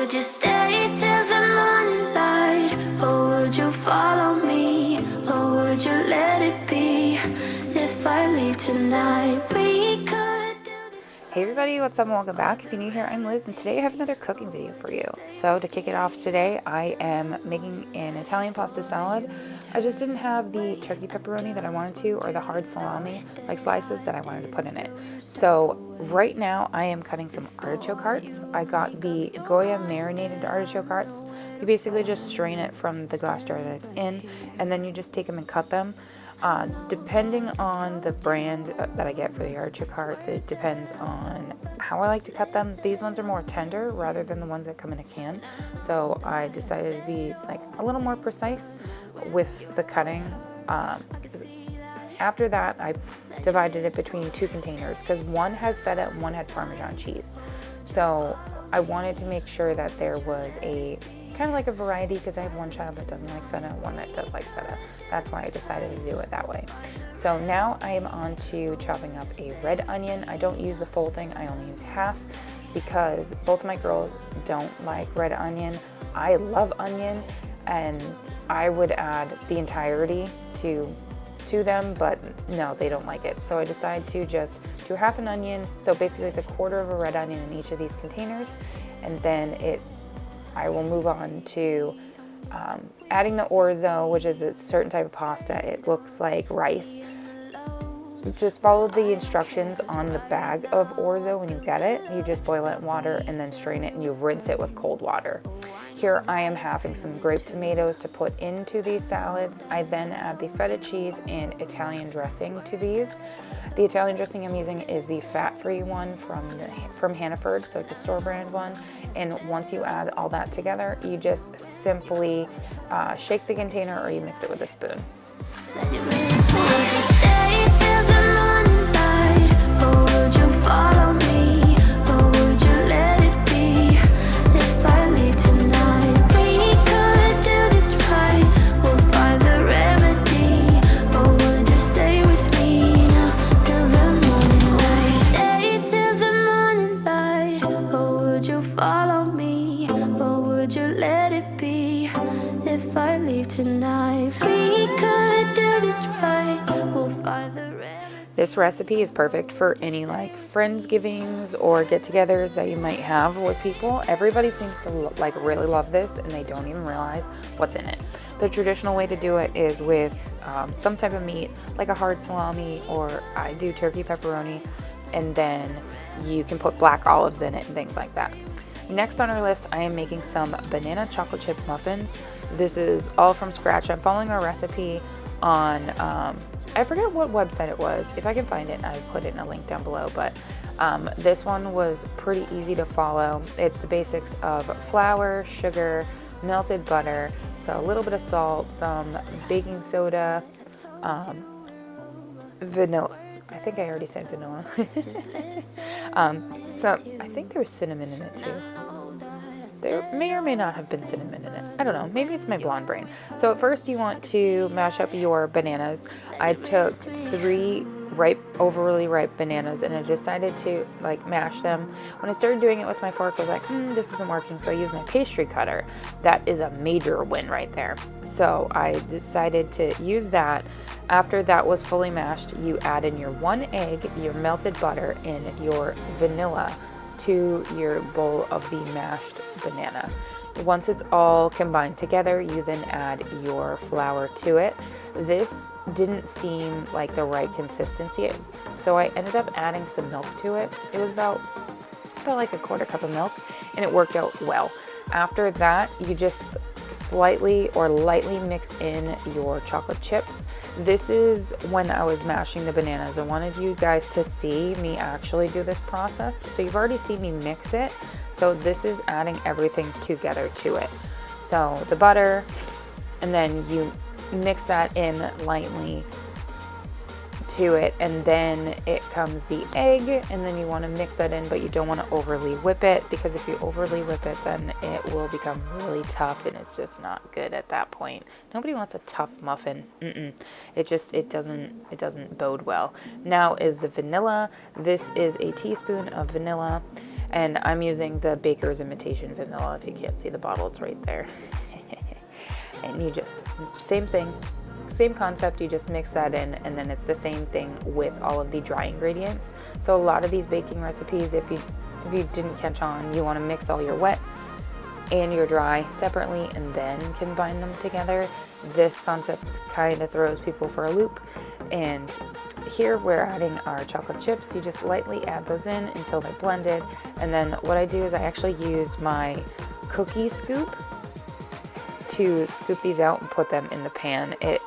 Would you stay till the morning light? Or would you follow me? Or would you let it be? If I leave tonight, we could do this. Hey everybody, what's up and welcome back. If you're new here, I'm Liz, and today I have another cooking video for you. So to kick it off today, I am making an Italian pasta salad. I just didn't have the turkey pepperoni that I wanted to, or the hard salami, like slices that I wanted to put in it. So right now I am cutting some artichoke hearts. I got the Goya marinated artichoke hearts. You basically just strain it from the glass jar that it's in, and then you just take them and cut them. Depending on the brand that I get for the artichoke hearts, it depends on how I like to cut them. These ones are more tender rather than the ones that come in a can, so I decided to be like a little more precise with the cutting. After that, I divided it between two containers because one had feta and one had Parmesan cheese. So I wanted to make sure that there was a kind of like a variety, because I have one child that doesn't like feta and one that does like feta. That's why I decided to do it that way. So now I am on to chopping up a red onion. I don't use the full thing, I only use half because both of my girls don't like red onion. I love onion and I would add the entirety to them, but no, they don't like it. So I decided to just do half an onion. So basically it's a quarter of a red onion in each of these containers, and then I will move on to adding the orzo, which is a certain type of pasta. It looks like rice. Just follow the instructions on the bag of orzo when you get it. You just boil it in water and then strain it, and you rinse it with cold water. Here I am having some grape tomatoes to put into these salads. I then add the feta cheese and Italian dressing to these. The Italian dressing I'm using is the fat-free one from Hannaford, so it's a store brand one. And once you add all that together, you just simply shake the container, or you mix it with a spoon. Would you stay till the morning light? Or would you follow me? Or would you let it be? If I leave tonight, we could do this right. We'll find the remedy. Or would you stay with me now till the morning light? Stay till the morning light. Or would you follow me? Or would you let it be? If I leave tonight, we could do this right. We'll find the remedy. This recipe is perfect for any like Friendsgivings or get-togethers that you might have with people. Everybody seems to like really love this, and they don't even realize what's in it. The traditional way to do it is with some type of meat, like a hard salami, or I do turkey pepperoni, and then you can put black olives in it and things like that. Next on our list, I am making some banana chocolate chip muffins. This is all from scratch. I'm following a recipe on I forget what website it was. If I can find it, I put it in a link down below, but this one was pretty easy to follow. It's the basics of flour, sugar, melted butter, so a little bit of salt, some baking soda, vanilla. I think I already said vanilla. So I think there was cinnamon in it too. There may or may not have been cinnamon in it. I don't know. Maybe it's my blonde brain. So at first you want to mash up your bananas. I took 3 overly ripe bananas, and I decided to like mash them. When I started doing it with my fork, I was like, this isn't working. So I used my pastry cutter. That is a major win right there. So I decided to use that. After that was fully mashed, you add in your 1 egg, your melted butter, and your vanilla to your bowl of the mashed banana. Once it's all combined together, you then add your flour to it. This didn't seem like the right consistency, so I ended up adding some milk to it. It was about like a quarter cup of milk, and it worked out well. After that, you just slightly or lightly mix in your chocolate chips. This is when I was mashing the bananas. I wanted you guys to see me actually do this process. So you've already seen me mix it. So this is adding everything together to it. So the butter, and then you mix that in lightly to it, and then it comes the egg, and then you want to mix that in, but you don't want to overly whip it, because if you overly whip it, then it will become really tough, and it's just not good at that point. Nobody wants a tough muffin. It doesn't bode well. Now is the vanilla. This is a teaspoon of vanilla. And I'm using the Baker's Imitation Vanilla. If you can't see the bottle, it's right there. And you just, same thing, same concept, you just mix that in, and then it's the same thing with all of the dry ingredients. So a lot of these baking recipes, if you didn't catch on, you want to mix all your wet and your dry separately and then combine them together. This concept kind of throws people for a loop. And here we're adding our chocolate chips. You just lightly add those in until they're blended. And then what I do is I actually used my cookie scoop to scoop these out and put them in the pan. It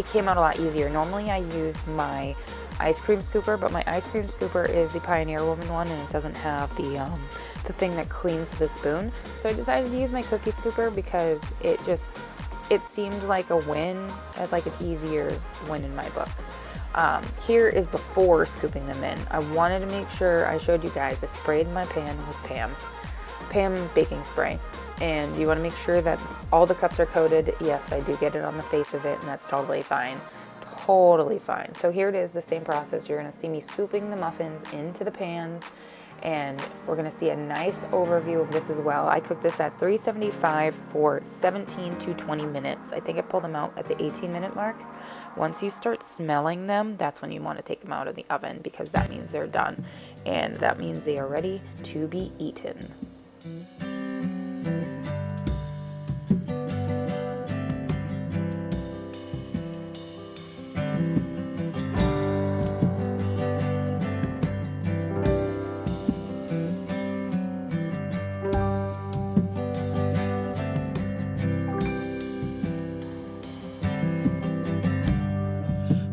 came out a lot easier. Normally I use my ice cream scooper, but my ice cream scooper is the Pioneer Woman one, and it doesn't have the thing that cleans the spoon. So I decided to use my cookie scooper because it seemed like a win, like an easier win in my book. Here is before scooping them in. I wanted to make sure I showed you guys. I sprayed my pan with Pam baking spray. And you want to make sure that all the cups are coated. Yes, I do get it on the face of it, and that's totally fine. Totally fine. So here it is, the same process. You're going to see me scooping the muffins into the pans, and we're going to see a nice overview of this as well. I cooked this at 375 for 17 to 20 minutes. I think I pulled them out at the 18-minute mark. Once you start smelling them, that's when you want to take them out of the oven, because that means they're done, and that means they are ready to be eaten.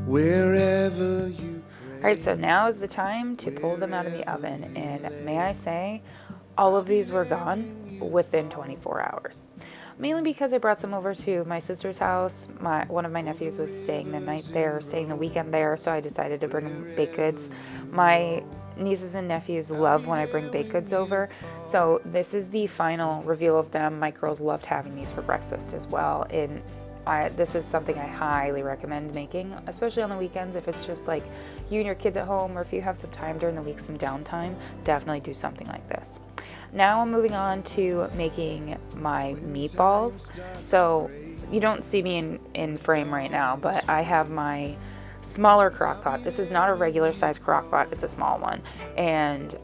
Wherever you pray. Alright, so now is the time to pull them out of the oven, and may I say, all of these were gone within 24 hours. Mainly because I brought some over to my sister's house. One of my nephews was staying the night there, staying the weekend there, so I decided to bring them baked goods. My nieces and nephews love when I bring baked goods over, so this is the final reveal of them. My girls loved having these for breakfast as well, and this is something I highly recommend making, especially on the weekends. If it's just like you and your kids at home, or if you have some time during the week, some downtime, definitely do something like this. Now I'm moving on to making my meatballs. So you don't see me in frame right now, but I have my smaller crock pot. This is not a regular size crock pot, it's a small one, and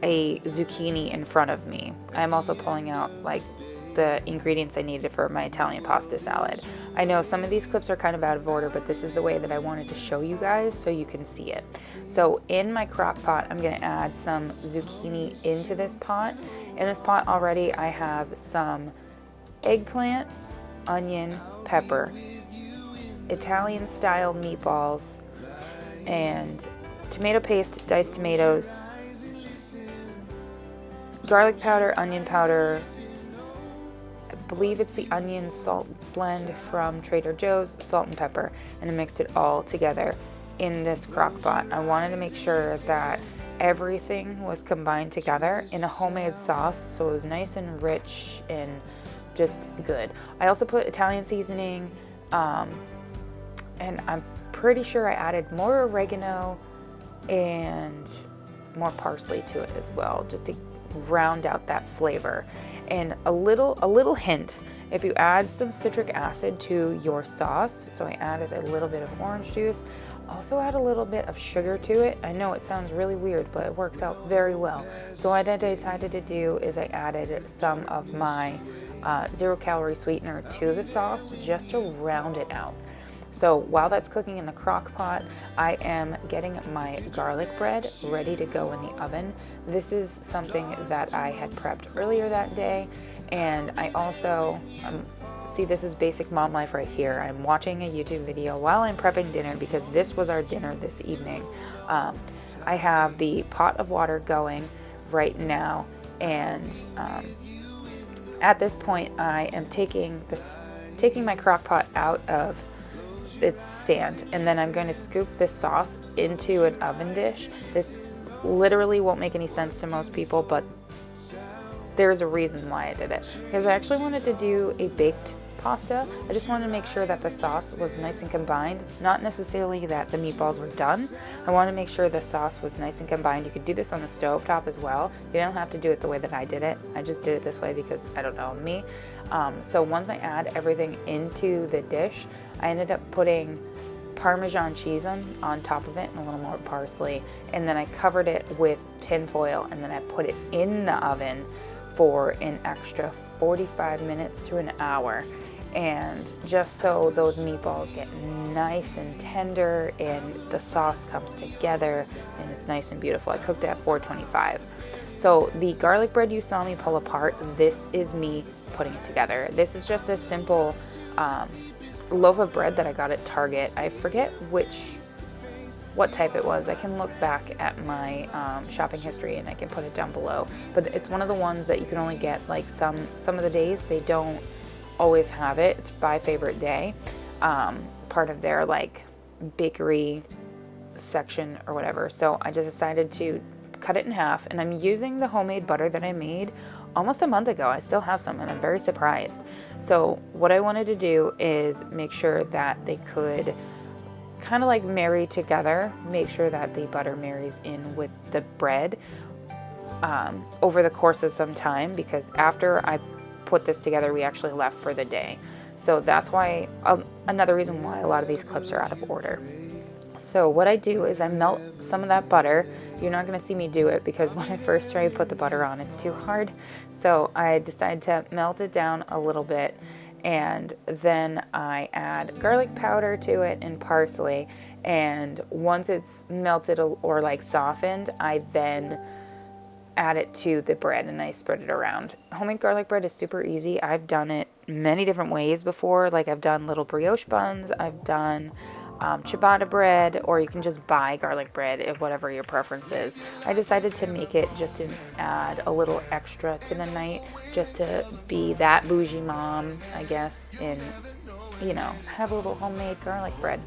a zucchini in front of me. I'm also pulling out like the ingredients I needed for my Italian pasta salad. I know some of these clips are kind of out of order, but this is the way that I wanted to show you guys so you can see it. So in my crock pot, I'm going to add some zucchini into this pot. In this pot already, I have some eggplant, onion, pepper, Italian style meatballs, and tomato paste, diced tomatoes, garlic powder, onion powder, I believe it's the onion salt blend from Trader Joe's, salt and pepper, and I mixed it all together in this crock pot. I wanted to make sure that everything was combined together in a homemade sauce, so it was nice and rich and just good. I also put Italian seasoning, and I'm pretty sure I added more oregano and more parsley to it as well, just to round out that flavor. And a little hint, if you add some citric acid to your sauce, so I added a little bit of orange juice, also add a little bit of sugar to it. I know it sounds really weird, but it works out very well. So what I decided to do is I added some of my 0-calorie sweetener to the sauce just to round it out. So while that's cooking in the crock pot, I am getting my garlic bread ready to go in the oven. This is something that I had prepped earlier that day, and I also, see, this is basic mom life right here. I'm watching a YouTube video while I'm prepping dinner because this was our dinner this evening. I have the pot of water going right now, and at this point I am taking my crock pot out of its stand, and then I'm going to scoop this sauce into an oven dish. This literally won't make any sense to most people, but there's a reason why I did it, because I actually wanted to do a baked pasta. I just wanted to make sure that the sauce was nice and combined, not necessarily that the meatballs were done. I wanted to make sure the sauce was nice and combined. You could do this on the stove top as well. You don't have to do it the way that I did it. I just did it this way because I don't know me. So once I add everything into the dish, I ended up putting Parmesan cheese on top of it and a little more parsley, and then I covered it with tin foil, and then I put it in the oven for an extra 45 minutes to an hour, and just so those meatballs get nice and tender and the sauce comes together and it's nice and beautiful. I cooked at 425. So the garlic bread you saw me pull apart, this is me putting it together. This is just a simple loaf of bread that I got at Target. I forget what type it was. I can look back at my shopping history and I can put it down below. But it's one of the ones that you can only get like some of the days. They don't always have it. It's by favorite day, part of their like bakery section or whatever. So I just decided to cut it in half, and I'm using the homemade butter that I made almost a month ago. I still have some and I'm very surprised. So what I wanted to do is make sure that they could kind of like marry together, make sure that the butter marries in with the bread over the course of some time, because after I put this together we actually left for the day. So that's why another reason why a lot of these clips are out of order. So what I do is I melt some of that butter. You're not going to see me do it because when I first try to put the butter on, it's too hard. So I decided to melt it down a little bit, and then I add garlic powder to it and parsley. And once it's melted or like softened, I then add it to the bread and I spread it around. Homemade garlic bread is super easy. I've done it many different ways before. Like I've done little brioche buns, I've done ciabatta bread, or you can just buy garlic bread, if whatever your preference is. I decided to make it just to add a little extra to the night, just to be that bougie mom, I guess, and you know, have a little homemade garlic bread.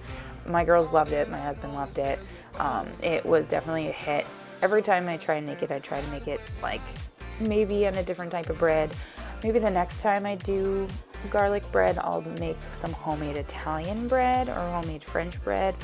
My girls loved it, my husband loved it. It was definitely a hit. Every time I try and make it, I try to make it like maybe on a different type of bread. Maybe the next time I do garlic bread, I'll make some homemade Italian bread or homemade French bread.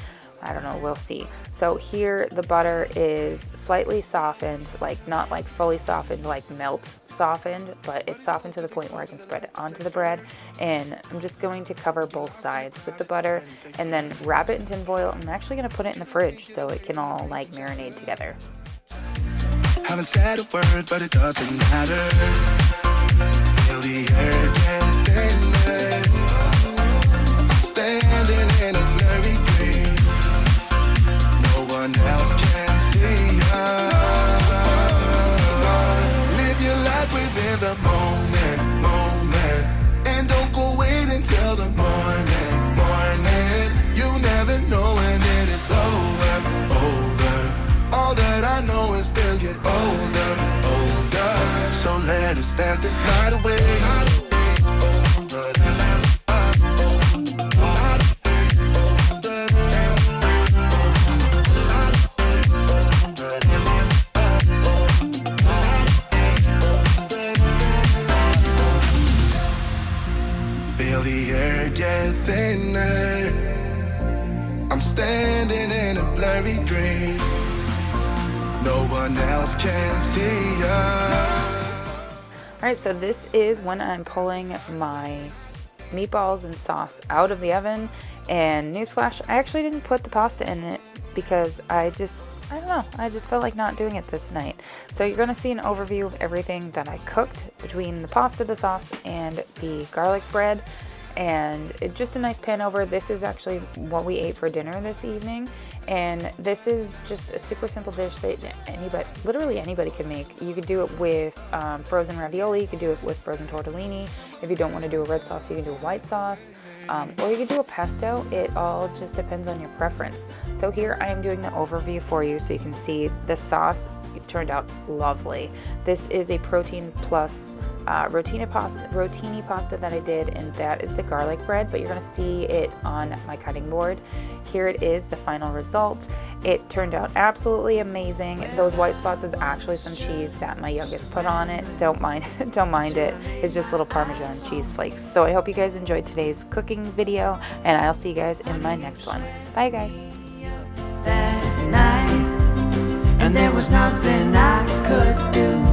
I don't know, we'll see. So here the butter is slightly softened, like not like fully softened, like melt softened, but it's softened to the point where I can spread it onto the bread. And I'm just going to cover both sides with the butter and then wrap it in tin foil. I'm actually going to put it in the fridge so it can all like marinate together. Haven't said a word, but it doesn't matter. Feel the air get thinner. Standing in a blurry dream. No one else can see us. Live your life within the moment. And don't go wait until the morning. You never know when it is over. All that I know is we'll get older. So let us dance this night away. Feel the air get thinner. I'm standing in a blurry dream. No one else can see us. Alright, so this is when I'm pulling my meatballs and sauce out of the oven. And newsflash, I actually didn't put the pasta in it because I don't know, I just felt like not doing it this night. So you're going to see an overview of everything that I cooked between the pasta, the sauce, and the garlic bread. And just a nice pan over. This is actually what we ate for dinner this evening. And this is just a super simple dish that literally anybody can make. You could do it with frozen ravioli. You could do it with frozen tortellini. If you don't want to do a red sauce, you can do a white sauce. Or you could do a pesto. It all just depends on your preference. So here I am doing the overview for you so you can see the sauce. It turned out lovely. This is a protein plus rotini pasta that I did, and that is the garlic bread, but you're going to see it on my cutting board. Here it is, the final result. It turned out absolutely amazing. Those white spots is actually some cheese that my youngest put on it. Don't mind it. It's just little Parmesan cheese flakes. So I hope you guys enjoyed today's cooking video, and I'll see you guys in my next one. Bye guys. That night, and there was nothing I could do.